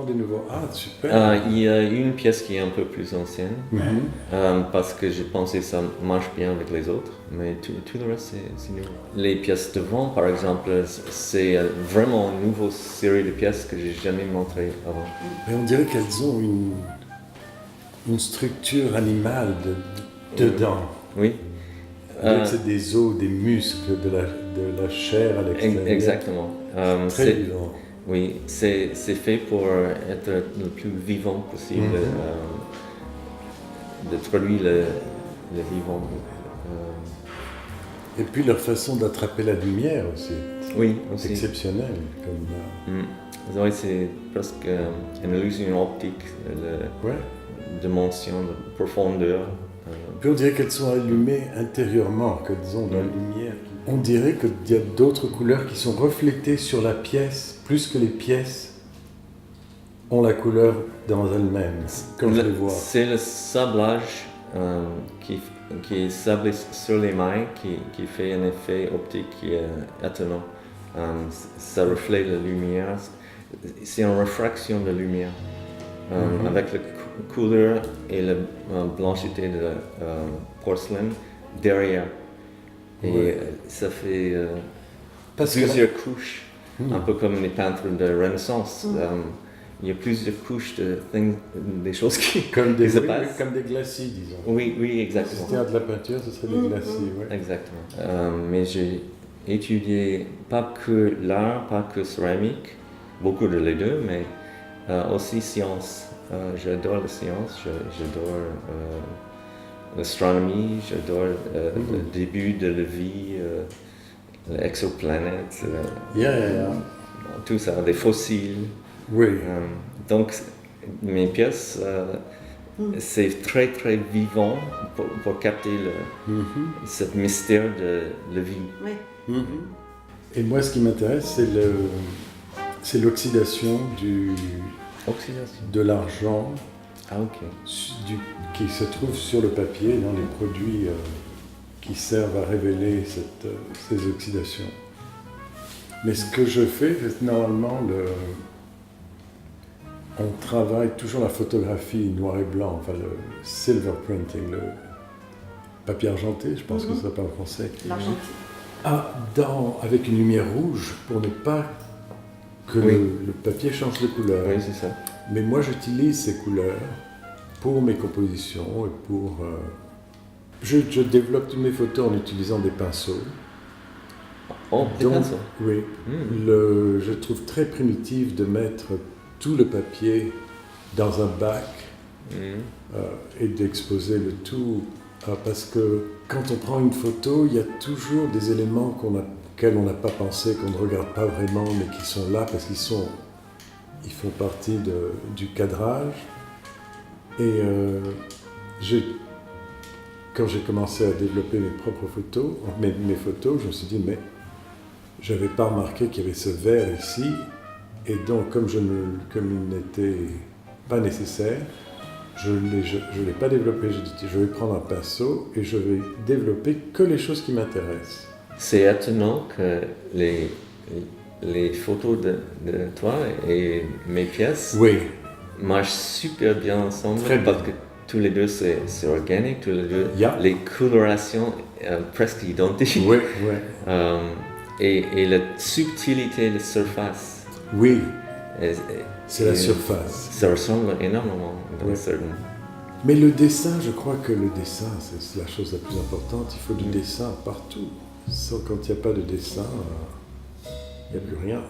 complètement des nouveaux. Ah, super. Il y a une pièce qui est un peu plus ancienne, parce que j'ai pensé que ça marche bien avec les autres, mais tout le reste c'est nouveau. Les pièces devant, par exemple, c'est vraiment une nouvelle série de pièces que j'ai jamais montré avant. Mais on dirait qu'elles ont une structure animale dedans. Oui. C'est des os, des muscles, de la chair à l'extérieur. Exactement. Très vivant. Oui, c'est fait pour être le plus vivant possible, de traduire le vivant. Et puis leur façon d'attraper la lumière aussi. Oui, C'est aussi. exceptionnel. Oui, c'est presque une illusion optique, la dimension de profondeur. Puis on dirait qu'elles sont allumées intérieurement, qu'elles ont de la lumière. On dirait qu'il y a d'autres couleurs qui sont reflétées sur la pièce, plus que les pièces ont la couleur dans elles-mêmes, comme je les vois. C'est le sablage qui est sablé sur les mailles qui fait un effet optique qui est étonnant. Ça reflète la lumière. C'est une réfraction de lumière avec la couleur et la blanchité de la porcelaine derrière. Et ça fait plusieurs couches, un peu comme les peintres de Renaissance. Il y a plusieurs couches des choses qui se passent. Comme des glacis, disons. Oui, exactement. Si c'était de la peinture, ce serait des glacis. Ouais. Exactement. Mais j'ai étudié pas que l'art, pas que céramique, beaucoup de les deux, mais aussi science. J'adore la science, j'adore l'astronomie, j'adore le début de la vie, l'exoplanète, tout ça, des fossiles. Oui. Donc, mes pièces, c'est très très vivant pour capter ce mystère de la vie. Oui. Et moi, ce qui m'intéresse, c'est l'oxydation de l'argent qui se trouve sur le papier dans les produits qui servent à révéler ces oxydations. Mais ce que je fais, c'est normalement on travaille toujours la photographie noir et blanc, enfin le silver printing, le papier argenté, je pense que ça s'appelle en français. L'argentique. Avec une lumière rouge pour ne pas que le papier change de couleur. Oui, c'est ça. Mais moi, j'utilise ces couleurs pour mes compositions et pour... Je développe toutes mes photos en utilisant des pinceaux. Oh, des pinceaux. Oui. Je trouve très primitif de mettre tout le papier dans un bac et d'exposer le tout. Parce que quand on prend une photo, il y a toujours des éléments auxquels on n'a pas pensé, qu'on ne regarde pas vraiment, mais qui sont là parce ils font partie du cadrage. Et quand j'ai commencé à développer mes propres photos, mes photos, je me suis dit, mais je n'avais pas remarqué qu'il y avait ce vert ici. Et donc, comme il n'était pas nécessaire, je ne l'ai pas développé. J'ai dit, je vais prendre un pinceau et je vais développer que les choses qui m'intéressent. C'est étonnant que les photos de toi et mes pièces marchent super bien ensemble. Très bien. Parce que tous les deux, c'est organique, tous les deux, les colorations presque identiques. Oui. Et la subtilité de la surface. Oui, c'est la surface. Ça ressemble énormément dans certaines... Mais le dessin, je crois que le dessin, c'est la chose la plus importante. Il faut du dessin partout. Quand il n'y a pas de dessin, il n'y a plus rien.